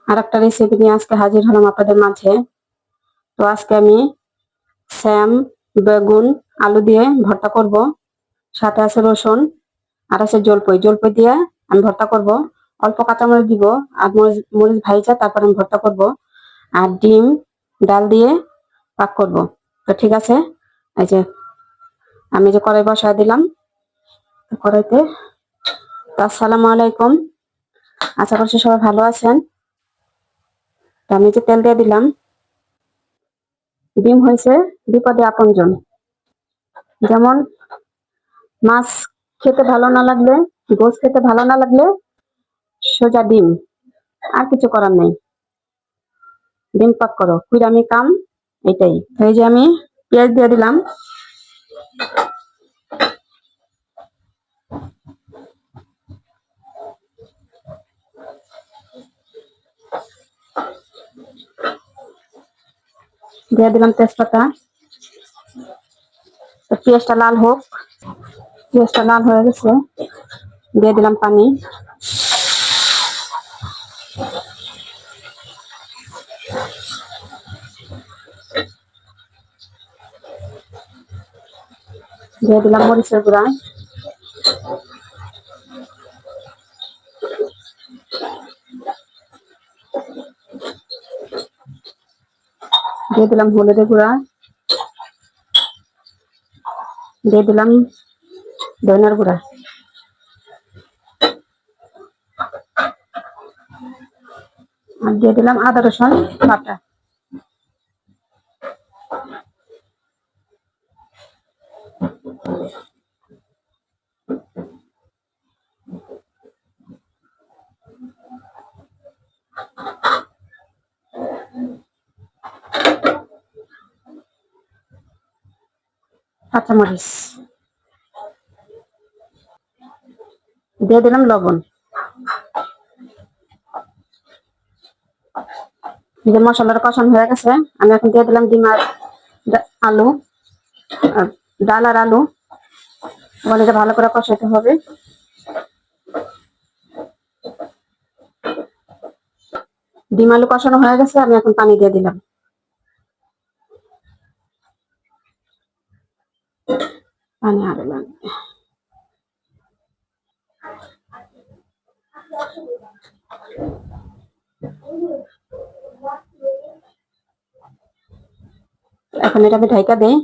আর একটা রেসিপি নিয়ে আজকে হাজির হলাম আপনাদের মাঝে। তো আজকে আমি স্যাম, বেগুন, আলু দিয়ে ভর্তা করব। সাথে আছে রসুন আর আছে জলপাই। জলপাই দিয়ে আমি ভর্তা করব। অল্প কাঁচামরিচ দিব আর মরিচ মরিচ ভাইজা তারপর আমি ভর্তা করব। আর ডিম ডাল দিয়ে পাক করব। তো ঠিক আছে, এই যে আমি যে কড়াই বসায় দিলাম। কড়াইতে তো আসসালামু আলাইকুম, আশা করছি সবাই ভালো আছেন। তো আমি যে তেল দিয়ে দিলাম। ডিম হয়েছে বিপদে আপনজন। যেমন মাছ খেতে ভালো না লাগলে, গোস খেতে ভালো না লাগলে সোজা ডিম, আর কিছু করার নেই। ডিম পাক করো, কুইরামি কাম এটাই। তো এই যে আমি পেঁয়াজ দিয়ে দিলাম। দিয়ে দিলাম তেজপাতা। তো পেঁয়াজটা লাল হোক। পেঁয়াজটা লাল হয়ে গেছে, দিয়ে দিলাম পানি। দিয়ে দিলাম মরিচের গুঁড়া। দিয়ে দিলাম হলুদের গুঁড়া। দিয়ে দিলাম ধনিয়ার গুঁড়া। আর দিয়ে দিলাম আদা রসুন বাটা। কাঁচামরিচ দিয়ে দিলাম লবণ। যে মশলাটা কষানো হয়ে গেছে, আমি এখন দিয়ে দিলাম ডিম আর আলু, ডাল আর আলু। এখন এটা ভালো করে কষাতে হবে। ডিম আলু কষানো হয়ে গেছে, আমি এখন পানি দিয়ে দিলাম। পানি আরো লাগবে। এখন এটা আমি ঢাকা দেই।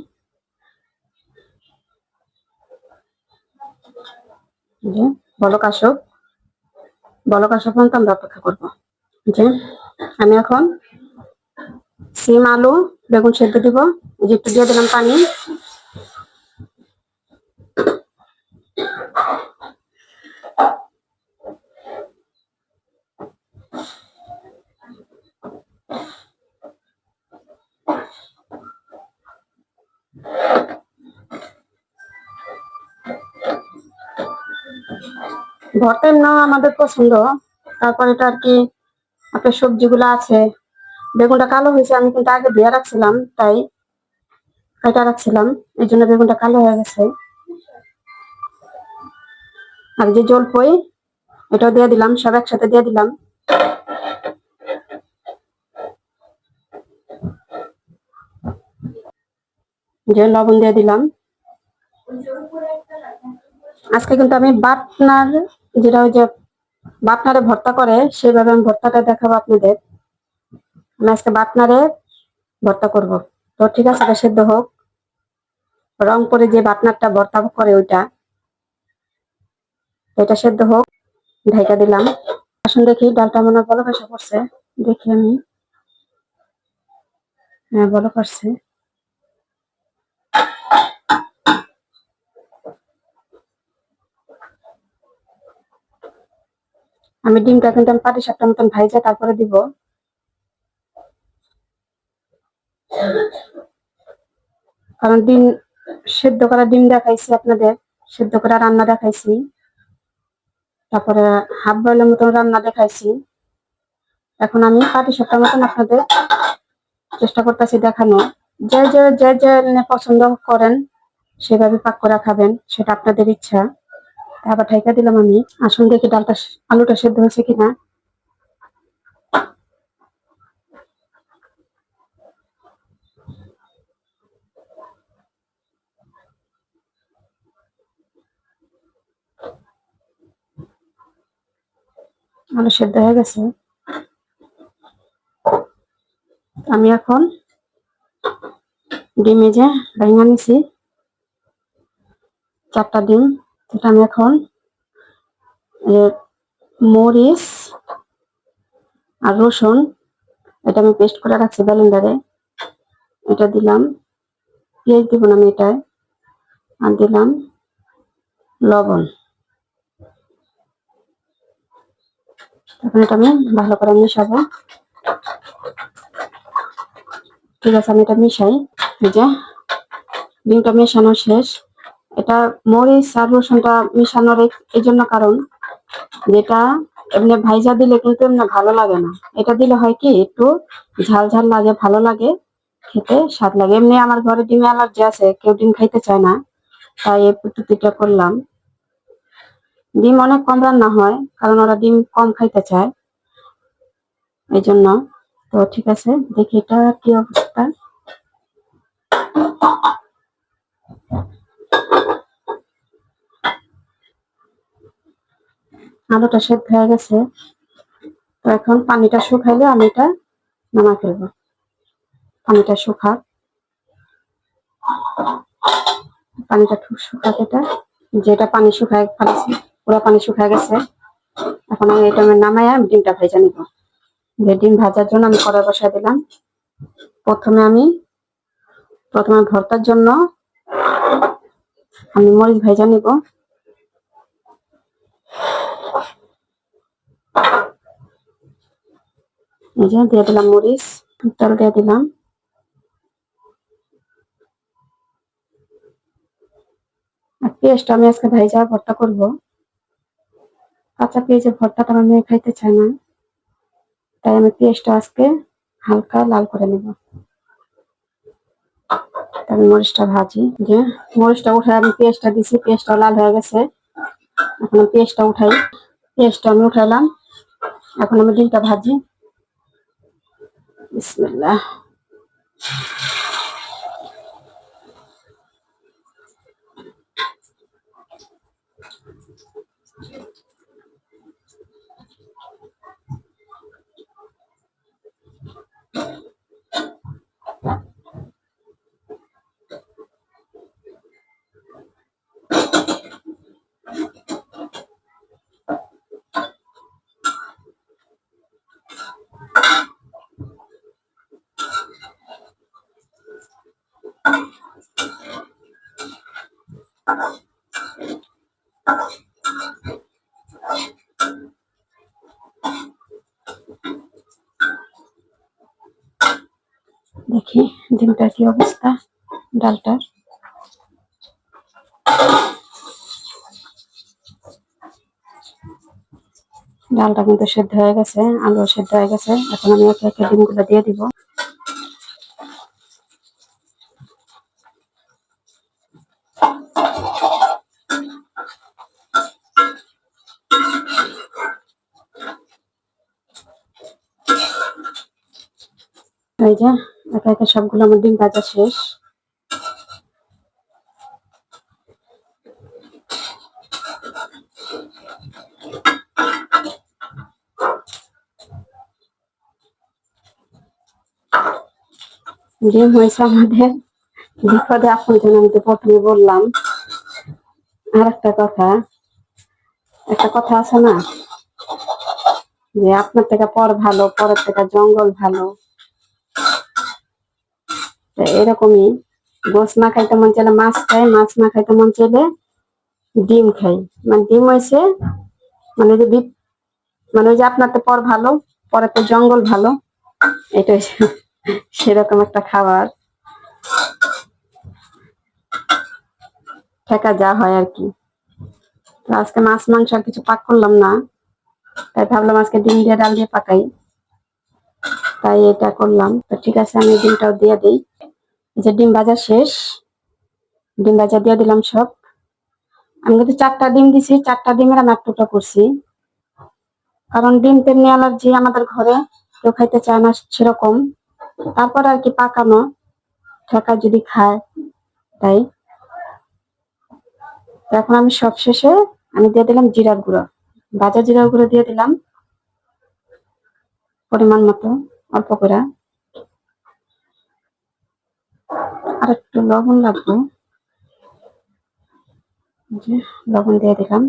যে বলক আসুক, বলক আসা পর্যন্ত আমরা অপেক্ষা করবো। যে আমি এখন সিম আলু বেগুন সেদ্ধ দিব। যে একটু দিয়ে দিলাম পানি। ভর্তা না আমাদের পছন্দ, তারপর এটা আর কি আপনার সবজিগুলো আছে। বেগুনটা কালো হয়েছে, আমি কিন্তু আগে ধুয়ে রাখছিলাম, তাই কাটা রাখছিলাম, এই জন্য বেগুনটা কালো হয়ে গেছে। আর যে জলপাই, এটাও দিয়ে দিলাম, সব একসাথে দিয়ে দিলাম। যে লবণ দিয়ে দিলাম। আজকে কিন্তু আমি বাটনার, যেটা ওই যে বাটনারে ভর্তা করে সেভাবে আমি ভর্তাটা দেখাবো আপনাদের। আমি আজকে বাটনারে ভর্তা করব। তো ঠিক আছে, এটা সেদ্ধ হোক। রংপুরে যে বাটনারটা ভর্তা করে ওইটা, এটা সেদ্ধ হোক। ঢাকা দিলাম। আসুন দেখি ডালটা মনে বলক এসে পড়ছে। দেখি আমি, হ্যাঁ বলক আসছে। আমি ডিমটা কিন্তু আমি 5-7টা মতন ভাইজা তারপরে দিব। কারণ ডিম সেদ্ধ করা ডিম দেখাইছি আপনাদের, সেদ্ধ করা রান্না দেখাইছি, তারপরে হাফ বয়েলের মতন রান্না দেখাইছি। এখন আমি 5-7টা মতন আপনাদের চেষ্টা করতেছি দেখানো। যে যে যে যে পছন্দ করেন সেভাবে পাক করে খাবেন, সেটা আপনাদের ইচ্ছা। আবার ঢাকা দিলাম আমি। আসুন দেখি ডালটা আলুটা সেদ্ধ হয়েছে কিনা। আলু সেদ্ধ হয়ে গেছে। আমি এখন ডিম এই যে ভেঙে নিছি 4টা ডিম। এটা আমি এখন মরিচ আর রসুন এটা আমি পেস্ট করে রাখছি ব্লেন্ডারে, এটা দিলাম। পেঁয়াজ দিব না আমি এটায়। আর দিলাম লবণ। এখন এটা আমি ভালো করে মিশাবো। ঠিক আছে, আমি এটা মিশাই। এই যে ডিমটা মেশানো শেষ। এটা মরিচ আর রসুনটা মিশানোর এই জন্য কারণ, যেটা এমনি ভাইজা দিলে কিন্তু এমনি ভালো লাগে না। এটা দিলে হয় কি একটু ঝাল ঝাল লাগে, ভালো লাগে, খেতে স্বাদ লাগে। এমনি আমার ঘরে ডিম অ্যালার্জি আছে, কেউ ডিম খাইতে চায় না, তাই এই পদ্ধতিটা করলাম। ডিম অনেক কম রান্না হয় কারণ ওরা ডিম কম খাইতে চায়, এই জন্য। তো ঠিক আছে, দেখি এটা কি অবস্থা। আলুটা সেদ্ধ হয়ে গেছে। তো এখন পানিটা শুকাইলে আমি এটা নামাই ফেলবো। পানিটা শুকাক, পানিটা শুকাক। এটা যেটা পানি শুকায় ফেলেছি, পুরো পানি শুকায় গেছে। এখন আমি এটা নামাইয়া ডিমটা ভেজে নিব। যে ডিম ভাজার জন্য আমি কড়াই বসাই দিলাম। প্রথমে ভর্তার জন্য আমি মরিচ ভেজে নিব। এই যে দিয়ে দিলাম মরিচ, তেল দিয়ে দিলাম। আর পেঁয়াজটা আমি আজকে ভেজা ভর্তা করব। কাঁচা পেঁয়াজের ভর্তাটা আমি খাইতে চাই না, তাই আমি পেঁয়াজটা আজকে হালকা লাল করে নেব। আমি মরিচটা ভাজি। যে মরিচটা উঠাই আমি পেঁয়াজটা দিছি, পেঁয়াজটা লাল হয়ে গেছে। এখন পেঁয়াজটা উঠাই। পেঁয়াজটা আমি উঠাইলাম। এখন আমি ডিমটা ভাজি। বিসমিল্লাহ। দেখি ডিমটা কি অবস্থা, ডালটা। ডালটা কিন্তু সেদ্ধ হয়ে গেছে, আলু সেদ্ধ হয়ে গেছে। এখন আমি একে একে ডিমগুলো দিয়ে দিব। এই যে একে একে সবগুলো আমার ডিম ভাজা শেষ। ডিম হয়েছে আমাদের বিপদে আপন। আমি তো প্রথমে বললাম। আর একটা কথা আছে না, যে আপনার থেকে পর ভালো, পরের থেকে জঙ্গল ভালো। এরকমই, গোস না খাইতে মন চাইলে মাছ খাই, মাছ না খাইতে মন চাইলে ডিম খাই। মানে ডিম হয়েছে মানে যে মানে ওই যে আপনার তো পর ভালো, পরের তো জঙ্গল ভালো, এটা সেরকম একটা খাবার। ঠেকা যা হয় আর কি। তো আজকে মাছ মাংস আর কিছু পাক করলাম না, তাই ভাবলাম আজকে ডিম দিয়ে ডাল দিয়ে পাকাই, তাই এটা করলাম। তো ঠিক আছে, আমি ডিমটাও দিয়ে দিই। যে ডিম ভাজা শেষ, ডিম ভাজা দিয়ে দিলাম সব। আমি কিন্তু 4টা ডিম দিছি, 4টা ডিমের আমি 8টুকরা করছি, কারণ ডিম তেমনি অ্যালার্জি আমাদের ঘরে, কেউ খাইতে চায় না সেরকম। তারপর আর কি পাকানো ঠেকা যদি খায়, তাই। এখন আমি সব শেষে আমি দিয়ে দিলাম জিরার গুঁড়ো, ভাজা জিরার গুঁড়ো দিয়ে দিলাম। পরিমাণ মতো অল্প করে, আর একটু লবণ লাগবে, লবণ দিয়ে দিলাম।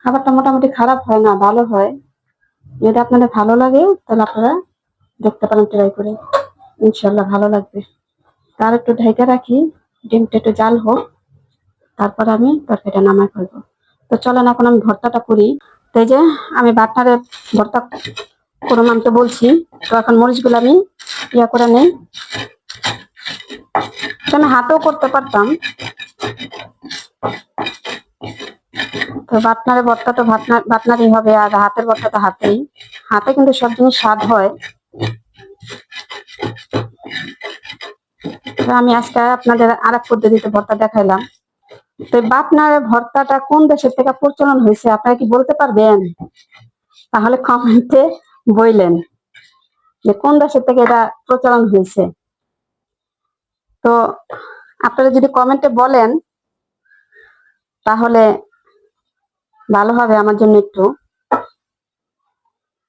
খাবারটা মোটামুটি খারাপ হয় না, ভালো হয়। যদি আপনাদের ভালো লাগে তাহলে আপনারা দেখতে পারেন, ট্রাই করে, ইনশাল্লাহ ভালো লাগবে। তার একটু ঢেকে রাখি, ডিমটা একটু জাল হোক, তারপর আমি তরকারিটা নামাই ফেলবো। তো চলেন এখন আমি ভর্তাটা করি। তো এই যে আমি বাটনারে ভর্তা করুম আমি তো বলছি। তো এখন মরিচগুলো আমি করে নেই। আমি হাতেও করতে পারতাম, তো বাটনারে ভর্তা তো বাটনারই হবে, আর হাতের ভর্তা তো হাতেই। হাতে কিন্তু সব জিনিস স্বাদ হয়। আমি আজকে আপনাদের আর এক পদ্ধতিতে ভর্তা দেখাইলাম। তো বাটনার ভর্তাটা কোন দেশের থেকে প্রচলন হয়েছে আপনারা কি বলতে পারবেন? তাহলে কমেন্টে বললেন যে কোন দেশের থেকে এটা প্রচলন হয়েছে। তো আপনারা যদি কমেন্টে বলেন তাহলে ভালো হবে আমার জন্য একটু।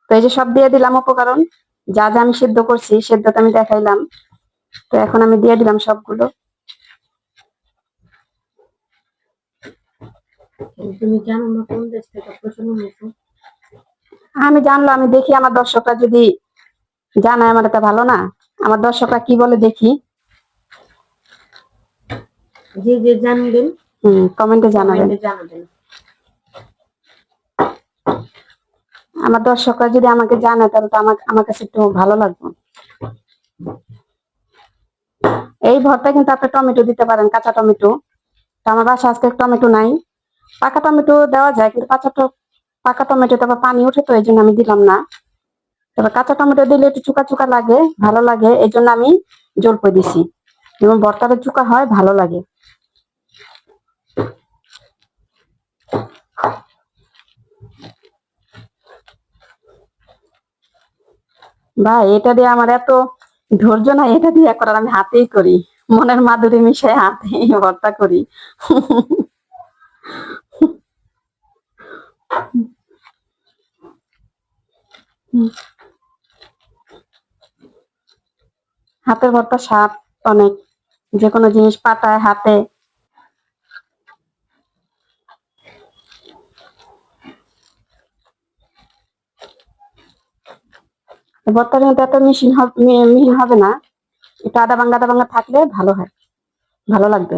তো এই যে সব দিয়ে দিলাম উপকরণ, যা যা আমি সিদ্ধ করছি সেদ্ধটা আমি দেখাইলাম। তো এখন আমি দিয়ে দিলাম সবগুলো। তুমি জানো না কোন দেশ থেকে প্রচলন হয়েছে? আমি জানলো, আমি দেখি আমার দর্শকরা যদি জানায় আমার এটা ভালো না। আমার দর্শকরা কি বলে দেখি। যে যে জানবেন কমেন্টে জানাবেন। আমার দর্শকরা যদি আমাকে জানায় তাহলে তো আমার কাছে একটু ভালো লাগবে। এই ভর্তা কিন্তু আপনি টমেটো দিতে পারেন, কাঁচা টমেটো। তো আমার বাসায় আজকে টমেটো নাই। পাকা টমেটো দেওয়া যায়, কিন্তু পাকা টমেটো তারপর পানি উঠে, তো এই জন্য আমি দিলাম না। তবে কাঁচা টমেটো দিলে একটু চুকা চুকা লাগে, ভালো লাগে, এই জন্য আমি জল করে দিছি, এবং ভর্তাটা চুকা হয়, ভালো লাগে। ভাই এটা দিয়ে আমার এত ধৈর্য না, এটা দিয়ে করার, আমি হাতেই করি, মনের মাধুরী মিশে হাতেই ভর্তা করি। হাতের ভর্তা স্বাদ অনেক, যে কোনো জিনিস পাতায় হাতে। ভর্তার মধ্যে এত মিহিন হবে না, একটু আদা ভাঙ্গা থাকলে ভালো হয়, ভালো লাগবে।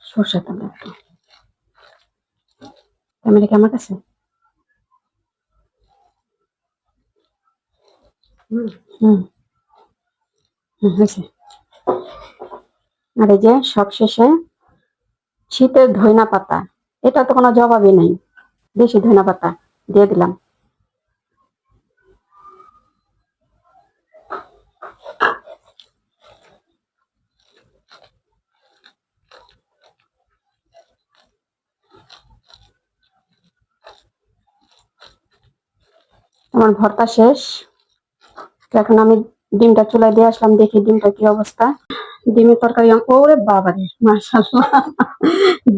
সর্ষে তেল একটু, ক্যামেরা কি আমার কাছে? হয়েছে। আর এই যে সবশেষে শীতের ধইনা পাতা, এটা তো কোনো জবাবই নাই, বেশি ধইনা পাতা দিয়ে দিলাম। আমার ভর্তা শেষ। এখন আমি ডিমটা চুলায় দিয়ে আসলাম, দেখি ডিমটা কি অবস্থা। ডিমের তরকারি, ওরে বাবারে মাশাআল্লাহ,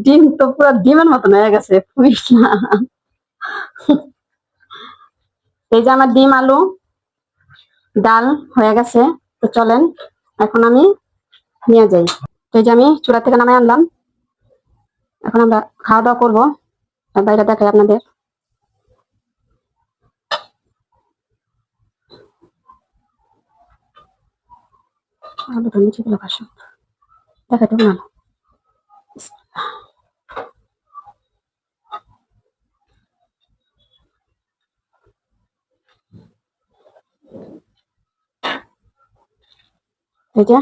ডিম তো পুরো ডিমের মতন হয়ে গেছে, ফুইস না। এই যে আমার ডিম আলু ডাল হয়ে গেছে। তো চলেন এখন আমি নিয়ে যাই। তো এই যে আমি চুলা থেকে নামাই আনলাম, এখন আমরা খাওয়া দাওয়া করবো। বাইরে দেখাই আপনাদের। আলুটা নিচে গুলো ভাসো, দেখাতে না। এই যে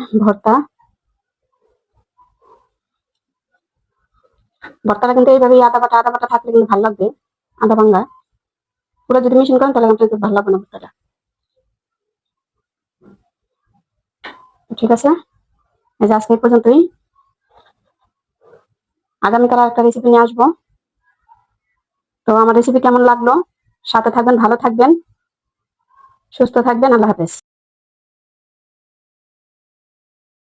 ভর্তাটা কিন্তু এইভাবে আদা বাটা থাকলে কিন্তু ভালো লাগবে, আদা ভাঙ্গা। পুরো যদি মিশন করেন তাহলে কিন্তু ভালো লাগবে না ভর্তাটা। ঠিক আছে, এই যে আজকে এই পর্যন্তই। আগামীকাল একটা রেসিপি নিয়ে আসবো। তো আমার রেসিপি কেমন লাগলো, সাথে থাকবেন, ভালো থাকবেন, সুস্থ থাকবেন। আল্লাহ হাফেজ।